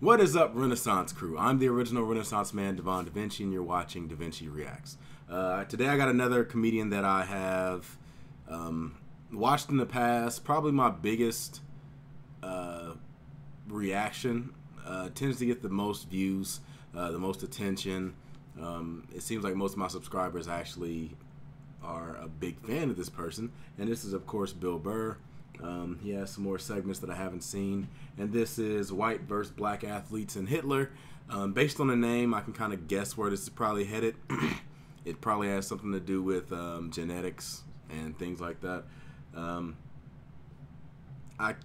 What is up, Renaissance crew? I'm the original Renaissance man, Devon DaVinci, and you're watching DaVinci Reacts. Today I got another comedian that I have watched in the past. Probably my biggest reaction. Tends to get the most views, the most attention. It seems like most of my subscribers actually are a big fan of this person. And this is, of course, Bill Burr. He has some more segments that I haven't seen, and this is white versus black athletes and Hitler. Based on the name, I can kind of guess where this is probably headed. It probably has something to do with genetics and things like that. I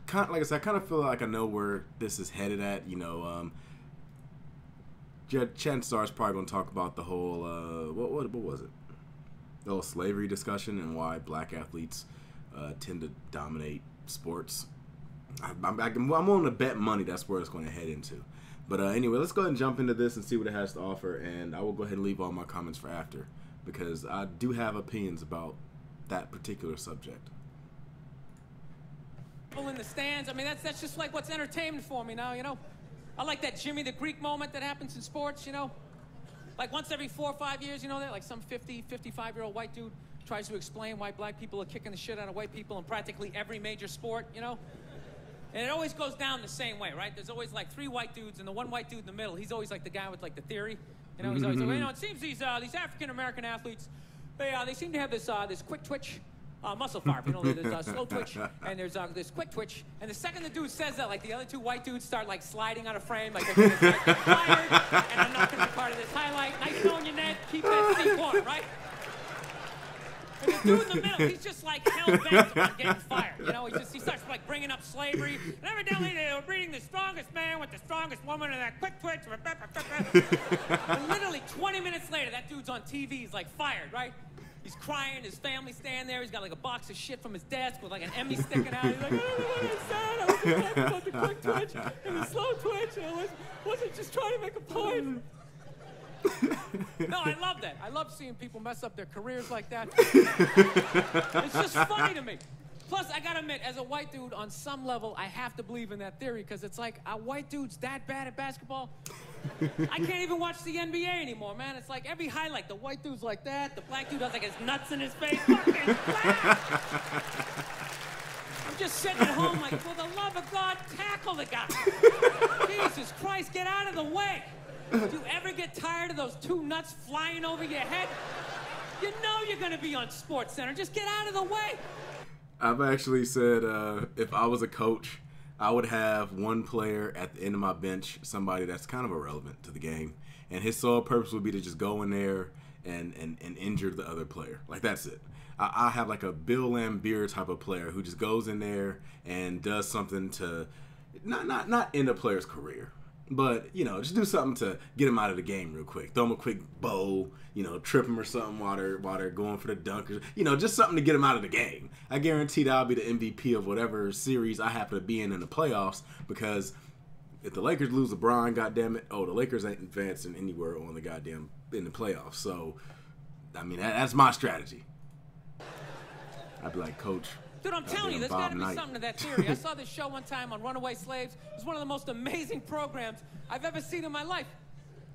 kind of feel like I know where this is headed at. You know, Chancellor is probably going to talk about the whole what was it? The whole slavery discussion and why black athletes tend to dominate sports. I'm willing to bet money that's where it's going to head into. But anyway, let's go ahead and jump into this and see what it has to offer, and I will go ahead and leave all my comments for after, because I do have opinions about that particular subject. In the stands, I mean, that's just like what's entertainment for me now, you know? I like that Jimmy the Greek moment that happens in sports, you know? Like once every 4 or 5 years, you know, like some 50, 55-year-old white dude tries to explain why black people are kicking the shit out of white people in practically every major sport, you know? And it always goes down the same way, right? There's always like 3 white dudes, and the one white dude in the middle, he's always like the guy with like the theory. You know, he's always like, well, you know, it seems these African-American athletes, they seem to have this quick twitch muscle fiber. You know, there's slow twitch, and there's this quick twitch. And the second the dude says that, like the other 2 white dudes start like sliding out of frame, like they're gonna get fired, and I'm not gonna be part of this highlight. Nice knowing you, Ned. Keep that seat warm, right? And the dude in the middle, he's just like hell-bent on getting fired. You know, he starts like bringing up slavery. And evidently they were breeding the strongest man with the strongest woman and that quick twitch. And literally 20 minutes later, that dude's on TV. He's like fired, right? He's crying. His family's standing there. He's got like a box of shit from his desk with like an Emmy sticking out. He's like, oh, I'm sad. I was just talking about the quick twitch and the slow twitch. I wasn't just trying to make a point. No, I love that. I love seeing people mess up their careers like that. It's just funny to me. Plus, I gotta admit, as a white dude, on some level, I have to believe in that theory, because it's like, are white dudes that bad at basketball? I can't even watch the NBA anymore, man. It's like every highlight, the white dude's like that, the black dude has like his nuts in his face. Fucking black! I'm just sitting at home like, for the love of God, tackle the guy. Jesus Christ, get out of the way. Do you ever get tired of those 2 nuts flying over your head? You know you're gonna be on Sports Center. Just get out of the way. I've actually said if I was a coach, I would have one player at the end of my bench, somebody that's kind of irrelevant to the game, and his sole purpose would be to just go in there and injure the other player. Like, that's it. I have like a Bill Laimbeer type of player who just goes in there and does something to not end a player's career, but, you know, just do something to get him out of the game real quick. Throw him a quick bow, you know, trip him or something while they're going for the dunk. You know, just something to get him out of the game. I guarantee that I'll be the MVP of whatever series I happen to be in the playoffs, because if the Lakers lose LeBron, goddammit, the Lakers ain't advancing anywhere on the goddamn in the playoffs. So, I mean, that's my strategy. I'd be like, Coach. Dude, I'm telling you, there's got to be something to that theory. I saw this show one time on runaway slaves. It was one of the most amazing programs I've ever seen in my life.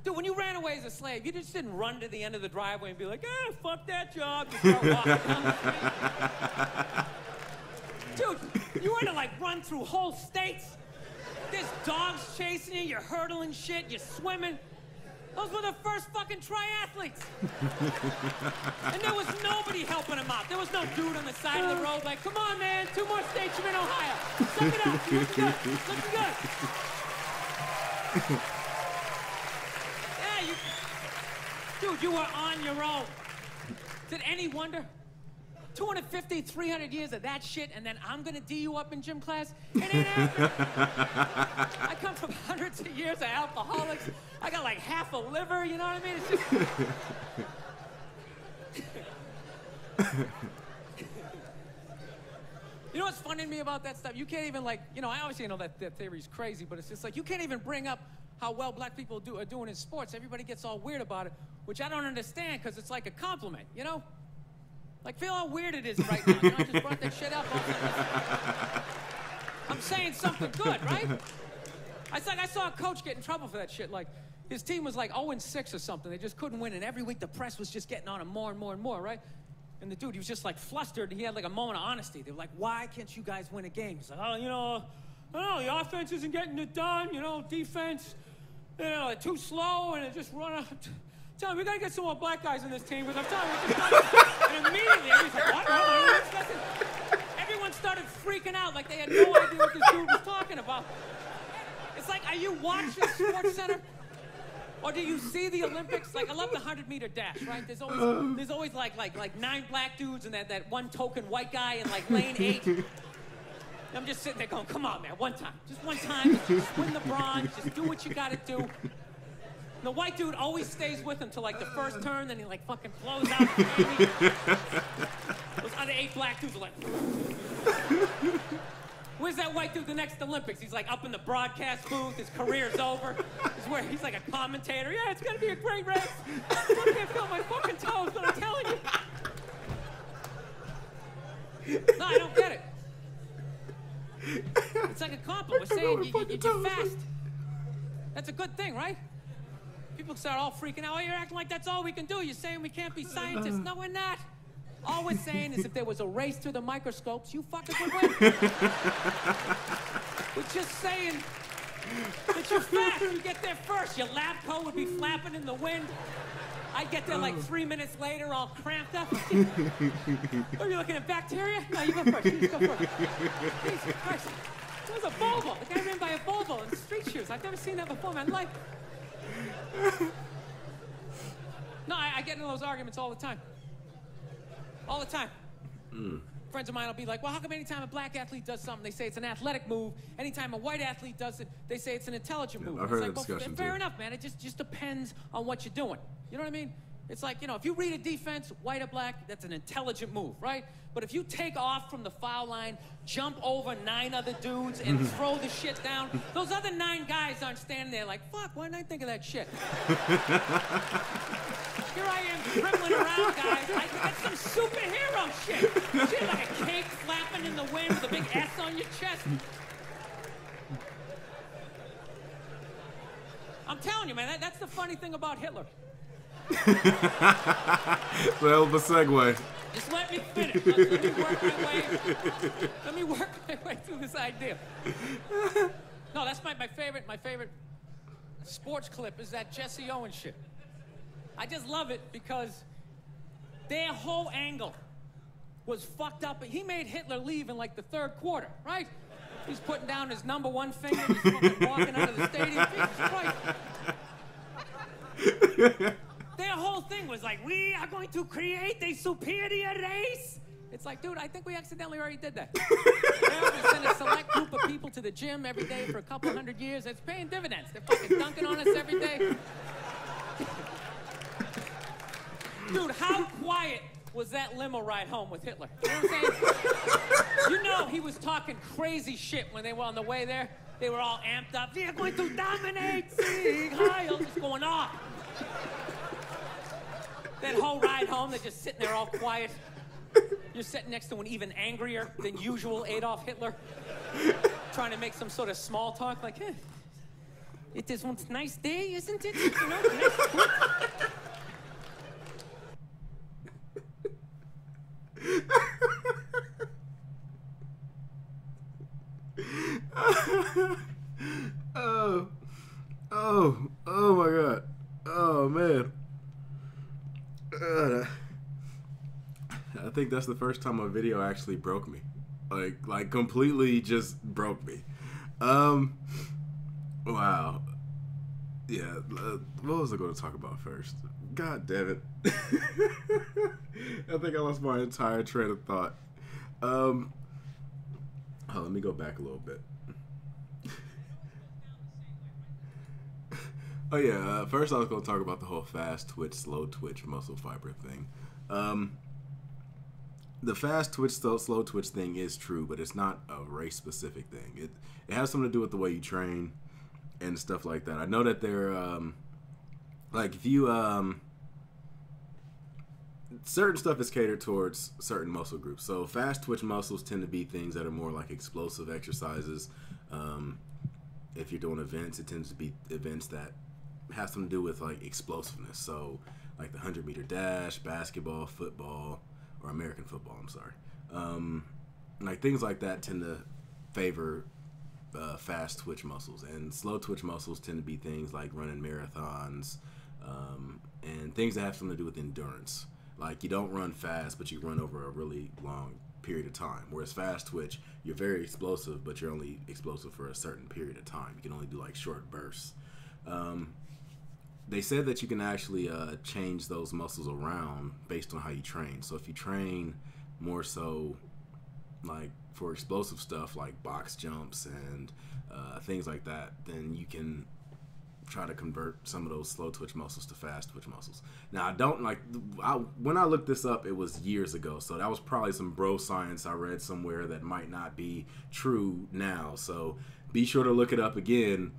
Dude, when you ran away as a slave, you just didn't run to the end of the driveway and be like, fuck that job. You start walking down the street. Dude, you had to, like, run through whole states. There's dogs chasing you, you're hurdling shit, you're swimming. Those were the first fucking triathletes. And there was nobody helping them out. There was no dude on the side of the road like, come on, man, 2 more states, you're in Ohio. Suck it up, you're looking good, looking good. Yeah, dude, you were on your own. Is it any wonder? 250, 300 years of that shit, and then I'm gonna D you up in gym class? It ain't happening. I come from hundreds of years of alcoholics. I got like half a liver, you know what I mean? It's just... You know what's funny to me about that stuff? You can't even, like, you know, I obviously know that theory's crazy, but it's just like, you can't even bring up how well black people are doing in sports. Everybody gets all weird about it, which I don't understand, because it's like a compliment, you know? Like, feel how weird it is right now. You know, I just brought that shit up. I'm saying something good, right? I saw a coach get in trouble for that shit. Like, his team was like 0-6 or something. They just couldn't win, and every week the press was just getting on him more and more and more, right? And the dude, he was just like flustered, and he had like a moment of honesty. They were like, why can't you guys win a game? He's like, oh, you know, I don't know, the offense isn't getting it done, you know, defense, you know, they're too slow, and they just run up. Tell me, we gotta get some more black guys in this team, because I'm telling you, and immediately, everyone's like, what? Everyone started freaking out like they had no idea what this dude was talking about. It's like, are you watching Sports Center? Or do you see the Olympics? Like, I love the 100-meter dash, right? There's always like 9 black dudes and that one token white guy in like lane 8. I'm just sitting there going, come on, man, one time. Just one time. Just win the bronze. Just do what you gotta do. And the white dude always stays with him till like the first turn, then he like fucking blows out. Those other 8 black dudes are like, where's that white dude the next Olympics? He's like up in the broadcast booth. His career's over. He's like a commentator. Yeah, it's gonna be a great race. I can't feel my fucking toes, but I'm telling you. No, I don't get it. It's like a compliment. We're saying you're fast. That's a good thing, right? People start all freaking out. Oh, you're acting like that's all we can do. You're saying we can't be scientists. No, we're not. All we're saying is if there was a race to the microscopes, you fuckers would win. We're just saying that you're fast. You get there first. Your lab coat would be flapping in the wind. I'd get there like 3 minutes later, all cramped up. Are you looking at bacteria? No, you go first. You just go first. Jesus Christ. It was a Volvo. The guy ran by a Volvo in street shoes. I've never seen that before in my life. No, I get into those arguments all the time. All the time. Friends of mine will be like, well, how come anytime a black athlete does something, they say it's an athletic move? Anytime a white athlete does it, they say it's an intelligent move. I've heard that discussion fair too. enough, man. It just depends on what you're doing. You know what I mean? It's like, you know, if you read a defense, white or black, that's an intelligent move, right? But if you take off from the foul line, jump over 9 other dudes, and throw the shit down, those other 9 guys aren't standing there like, fuck, why didn't I think of that shit? Here I am dribbling around, guys. That's some superhero shit. Shit like a cake flapping in the wind with a big S on your chest. I'm telling you, man, that's the funny thing about Hitler. Well, the segue. Just let me finish. Let me work my way through this idea. No, that's my favorite sports clip is that Jesse Owens shit. I just love it because their whole angle was fucked up. He made Hitler leave in like the 3rd quarter, right? He's putting down his number 1 finger, he's fucking walking out of the stadium. Jesus Christ. Their whole thing was like, we are going to create a superior race. It's like, dude, I think we accidentally already did that. We send a select group of people to the gym every day for a couple 100 years. It's paying dividends. They're fucking dunking on us every day. Dude, how quiet was that limo ride home with Hitler? You know what I'm saying? You know he was talking crazy shit when they were on the way there. They were all amped up. We are going to dominate, Sieg Heil, just going off. That whole ride home, they're just sitting there all quiet. You're sitting next to an even angrier than usual Adolf Hitler, trying to make some sort of small talk, like, it is one nice day, isn't it? You know, nice. Oh my God. Oh man. I think that's the first time a video actually broke me. Like completely just broke me. Wow. Yeah, what was I going to talk about first? God damn it. I think I lost my entire train of thought. Let me go back a little bit. Oh yeah, first I was going to talk about the whole fast twitch, slow twitch muscle fiber thing. The fast twitch, slow twitch thing is true, but it's not a race specific thing. It has something to do with the way you train and stuff like that. I know that they're like if you certain stuff is catered towards certain muscle groups. So fast twitch muscles tend to be things that are more like explosive exercises. if you're doing events, it tends to be events that have something to do with like explosiveness. So like the 100-meter dash, basketball, football, or American football. I'm sorry. Like things like that tend to favor fast twitch muscles, and slow twitch muscles tend to be things like running marathons and things that have something to do with endurance. Like you don't run fast, but you run over a really long period of time. Whereas fast twitch, you're very explosive, but you're only explosive for a certain period of time. You can only do like short bursts. They said that you can actually change those muscles around based on how you train. So if you train more so like for explosive stuff like box jumps and things like that, then you can try to convert some of those slow twitch muscles to fast twitch muscles. Now, I don't like, when I looked this up, it was years ago, so that was probably some bro science I read somewhere that might not be true now. So be sure to look it up again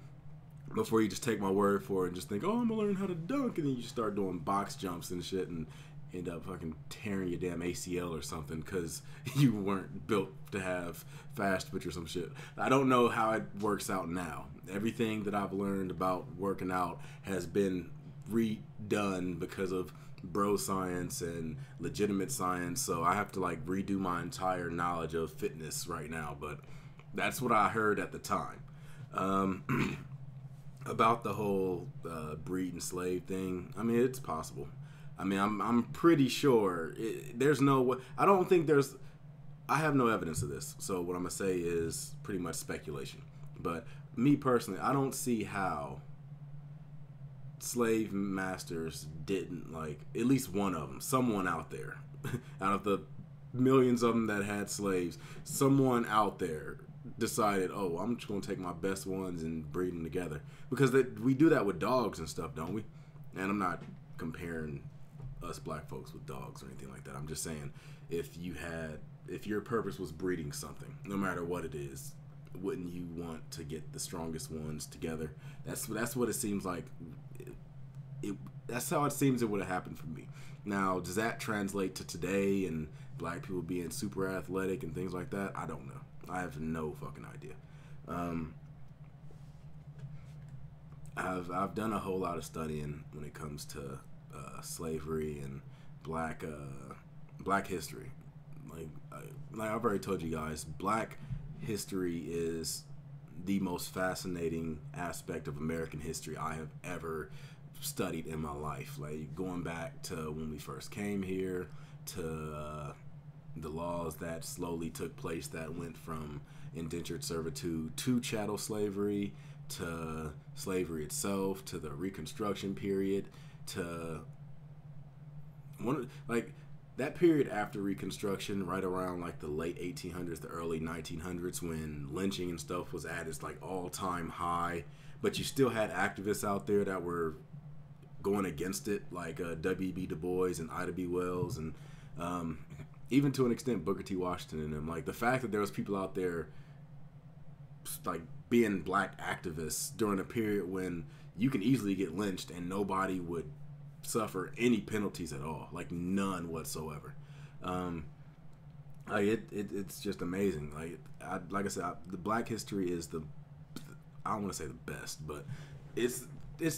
before you just take my word for it and just think, oh, I'm gonna learn how to dunk, and then you start doing box jumps and shit and end up fucking tearing your damn ACL or something because you weren't built to have fast twitch or some shit. I don't know how it works out now. Everything that I've learned about working out has been redone because of bro science and legitimate science, so I have to like redo my entire knowledge of fitness right now, but that's what I heard at the time. About the whole breed and slave thing, I mean, it's possible. I mean, I'm pretty sure there's no. I don't think there's. I have no evidence of this, so what I'm gonna say is pretty much speculation. But me personally, I don't see how slave masters didn't, like, at least one of them, someone out there, out of the millions of them that had slaves, someone out there decided, oh, I'm just gonna take my best ones and breed them together, because we do that with dogs and stuff, don't we? And I'm not comparing us black folks with dogs or anything like that. I'm just saying, if your purpose was breeding something, no matter what it is, wouldn't you want to get the strongest ones together? That's what it seems like. That's how it seems it would have happened for me. Now, does that translate to today and black people being super athletic and things like that? I don't know. I have no fucking idea. I've done a whole lot of studying when it comes to slavery and black history. Like I've already told you guys, black history is the most fascinating aspect of American history I have ever studied in my life. Like going back to when we first came here, to the laws that slowly took place that went from indentured servitude to chattel slavery, to slavery itself, to the Reconstruction period, to that period after Reconstruction, right around like the late 1800s, the early 1900s, when lynching and stuff was at its like all-time high, but you still had activists out there that were going against it, like W.B. Du Bois and Ida B. Wells, and even to an extent Booker T. Washington and them. Like the fact that there was people out there like being black activists during a period when you can easily get lynched and nobody would suffer any penalties at all, like none whatsoever. It's just amazing. Like I said, the black history is I don't want to say the best, but it's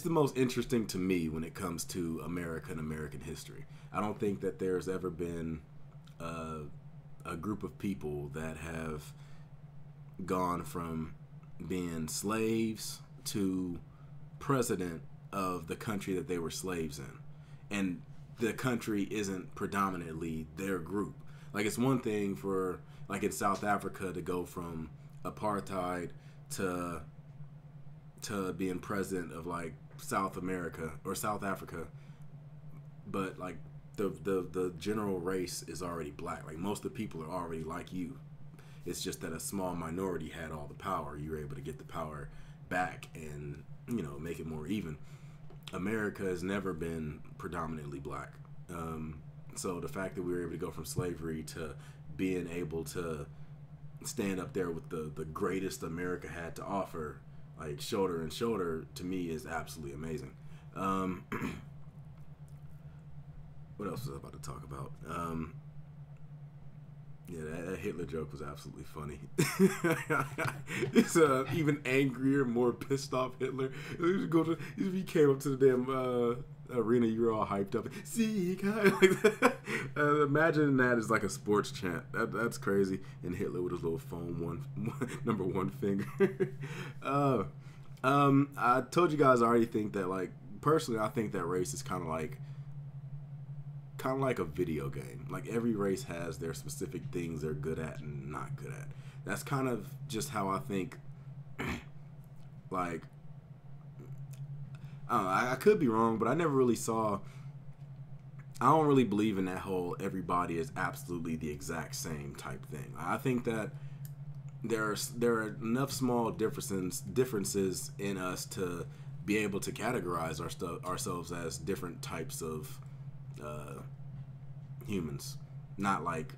the most interesting to me when it comes to America and American history. I don't think that there's ever been a group of people that have gone from being slaves to president of the country that they were slaves in, and the country isn't predominantly their group. Like it's one thing for like in South Africa to go from apartheid to being president of like South America or South Africa, but like the general race is already black. Like most of the people are already like you. It's just that a small minority had all the power. You were able to get the power back and, you know, make it more even. America has never been predominantly black. So the fact that we were able to go from slavery to being able to stand up there with the greatest America had to offer, like shoulder and shoulder, to me is absolutely amazing. What else was I about to talk about? Yeah, that Hitler joke was absolutely funny. It's even angrier, more pissed off Hitler. He came up to the damn arena, you were all hyped up. See, guy, like that. Imagine that as like a sports chant. That's crazy. And Hitler with his little foam number one finger. I told you guys I already think that, like, personally, I think that race is kind of like a video game. Like, every race has their specific things they're good at and not good at. That's kind of just how I think. Like, I don't know, I could be wrong, but I never really saw. I don't really believe in that whole everybody is absolutely the exact same type thing. I think that there are enough small differences in us to be able to categorize ourselves as different types of humans, not like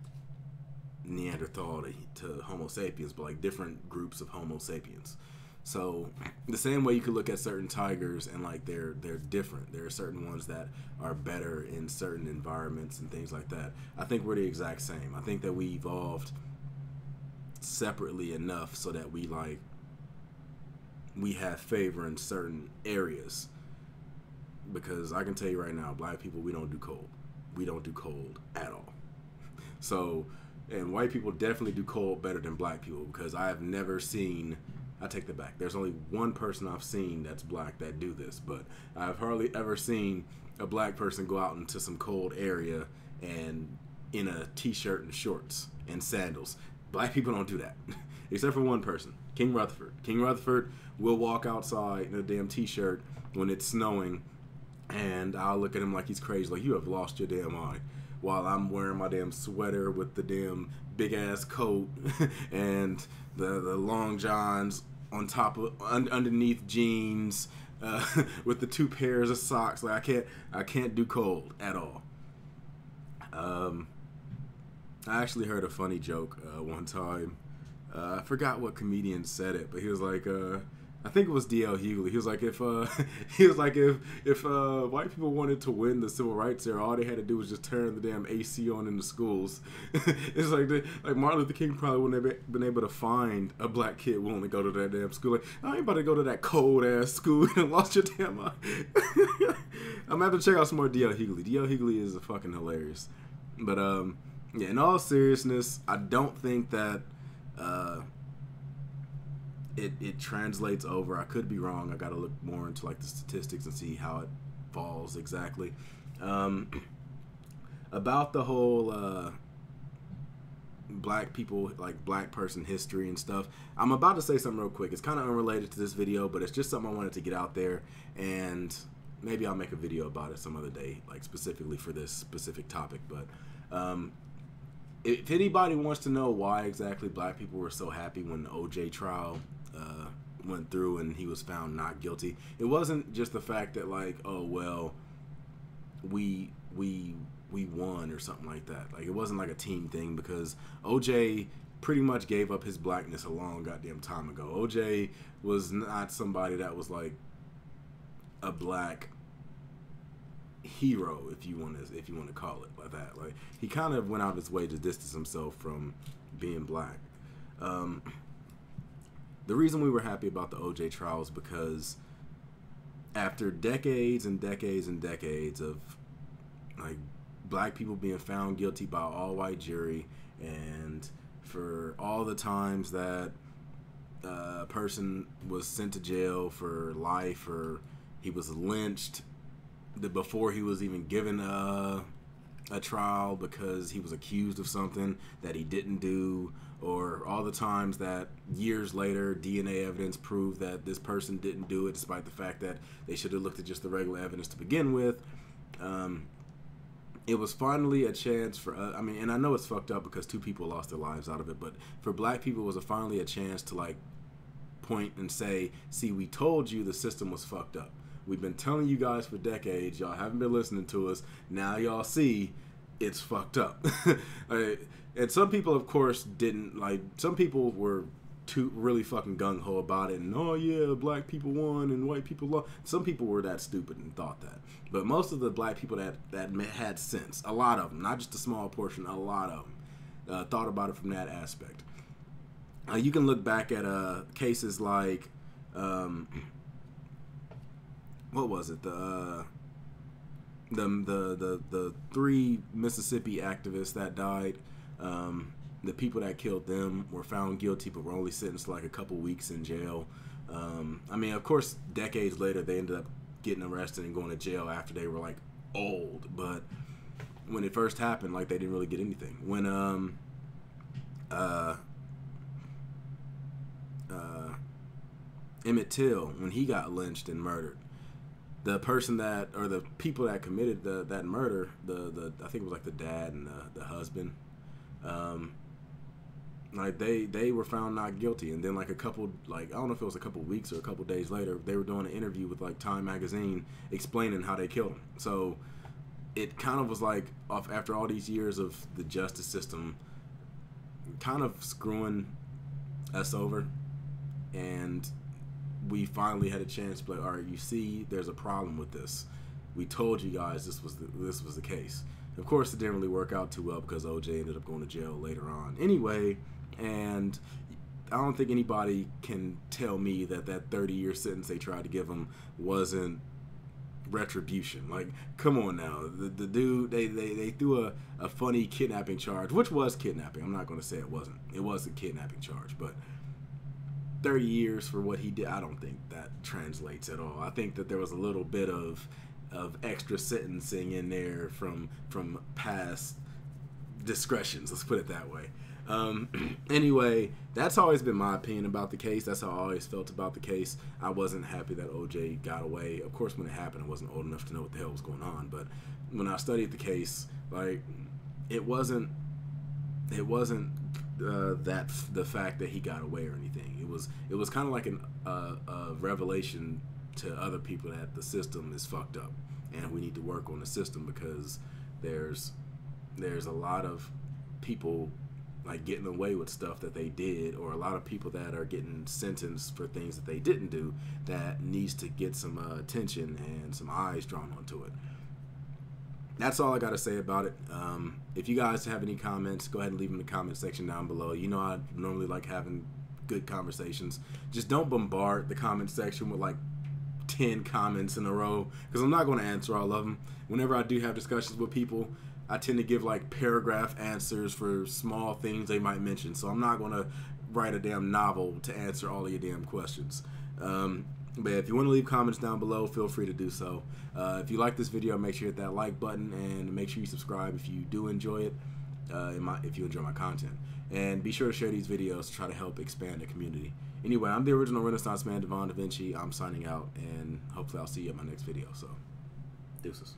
Neanderthal to Homo sapiens, but like different groups of Homo sapiens. So the same way you could look at certain tigers and like they're different. There are certain ones that are better in certain environments and things like that. I think we're the exact same. I think that we evolved separately enough so that we have favor in certain areas. Because I can tell you right now, black people, we don't do cold. We don't do cold at all. So, and white people definitely do cold better than black people, because I have never seen, I take that back, there's only one person I've seen that's black that do this, but I've hardly ever seen a black person go out into some cold area and in a t-shirt and shorts and sandals. Black people don't do that, except for one person, King Rutherford. King Rutherford will walk outside in a damn t-shirt when it's snowing, and I'll look at him like he's crazy, like, you have lost your damn mind, while I'm wearing my damn sweater with the damn big ass coat and the long johns on top of underneath jeans with the 2 pairs of socks. Like, I can't do cold at all. I actually heard a funny joke one time. I forgot what comedian said it, but he was like, I think it was D.L. Hughley. He was like, if white people wanted to win the civil rights era, all they had to do was just turn the damn AC on in the schools. It's like Martin Luther King probably wouldn't have been able to find a black kid willing to go to that damn school. Like, I ain't about to go to that cold ass school and lost your damn mind. I'm gonna have to check out some more D.L. Hughley. D.L. Hughley is fucking hilarious. But yeah, in all seriousness, I don't think that it translates over. I could be wrong. I gotta look more into like the statistics and see how it falls exactly. About the whole black people, like black person history and stuff, I'm about to say something real quick. It's kind of unrelated to this video, but it's just something I wanted to get out there, and maybe I'll make a video about it some other day, like specifically for this specific topic. But if anybody wants to know why exactly black people were so happy when the OJ trial went through and he was found not guilty, it wasn't just the fact that, like, oh well, we won or something like that. Like, it wasn't like a team thing, because OJ pretty much gave up his blackness a long goddamn time ago. OJ was not somebody that was like a black hero, if you want to call it like that. Like, he kind of went out of his way to distance himself from being black. The reason we were happy about the OJ trial is because after decades and decades and decades of like black people being found guilty by an all-white jury, and for all the times that a person was sent to jail for life, or he was lynched before he was even given a trial because he was accused of something that he didn't do, or all the times that years later DNA evidence proved that this person didn't do it despite the fact that they should have looked at just the regular evidence to begin with. It was finally a chance for I mean, and I know it's fucked up because 2 people lost their lives out of it, but for black people it was finally a chance to like point and say, see, we told you the system was fucked up. We've been telling you guys for decades. Y'all haven't been listening to us. Now y'all see it's fucked up. And some people, of course, didn't. Like, some people were too really fucking gung-ho about it. And, oh, yeah, black people won and white people lost. Some people were that stupid and thought that. But most of the black people that had sense, a lot of them, not just a small portion, a lot of them, thought about it from that aspect. You can look back at cases like, what was it? The 3 Mississippi activists that died. The people that killed them were found guilty, but were only sentenced like a couple weeks in jail. I mean, of course, decades later, they ended up getting arrested and going to jail after they were like old. But when it first happened, like, they didn't really get anything. When Emmett Till, when he got lynched and murdered, the person that, or the people that committed that murder, I think it was like the dad and the husband, like they were found not guilty. And then like a couple, like, I don't know if it was a couple weeks or a couple days later, they were doing an interview with like Time magazine explaining how they killed him. So it kind of was like, after all these years of the justice system kind of screwing us over, and we finally had a chance to be like, all right, you see, there's a problem with this. We told you guys this was the case. Of course, it didn't really work out too well because OJ ended up going to jail later on. Anyway, and I don't think anybody can tell me that 30-year sentence they tried to give him wasn't retribution. Like, come on now. The dude, they threw a funny kidnapping charge, which was kidnapping. I'm not going to say it wasn't. It was a kidnapping charge, but 30 years for what he did, I don't think that translates at all. I think that there was a little bit of extra sentencing in there from past discretions, let's put it that way. Anyway, that's always been my opinion about the case. That's how I always felt about the case. I wasn't happy that OJ got away. Of course, when it happened, I wasn't old enough to know what the hell was going on, but when I studied the case, like, it wasn't that the fact that he got away or anything. It was kind of like a revelation to other people that the system is fucked up, and we need to work on the system, because there's a lot of people like getting away with stuff that they did, or a lot of people that are getting sentenced for things that they didn't do, that needs to get some attention and some eyes drawn onto it. That's all I got to say about it. If you guys have any comments, go ahead and leave them in the comment section down below. You know, I normally like having good conversations. Just don't bombard the comment section with like 10 comments in a row, because I'm not going to answer all of them. Whenever I do have discussions with people, I tend to give like paragraph answers for small things they might mention. So I'm not going to write a damn novel to answer all of your damn questions. But if you want to leave comments down below, feel free to do so. If you like this video, make sure you hit that like button, and make sure you subscribe if you do enjoy it, if you enjoy my content. And be sure to share these videos to try to help expand the community. Anyway, I'm the original Renaissance man, Devon DaVinci. I'm signing out, and hopefully I'll see you in my next video. So, deuces.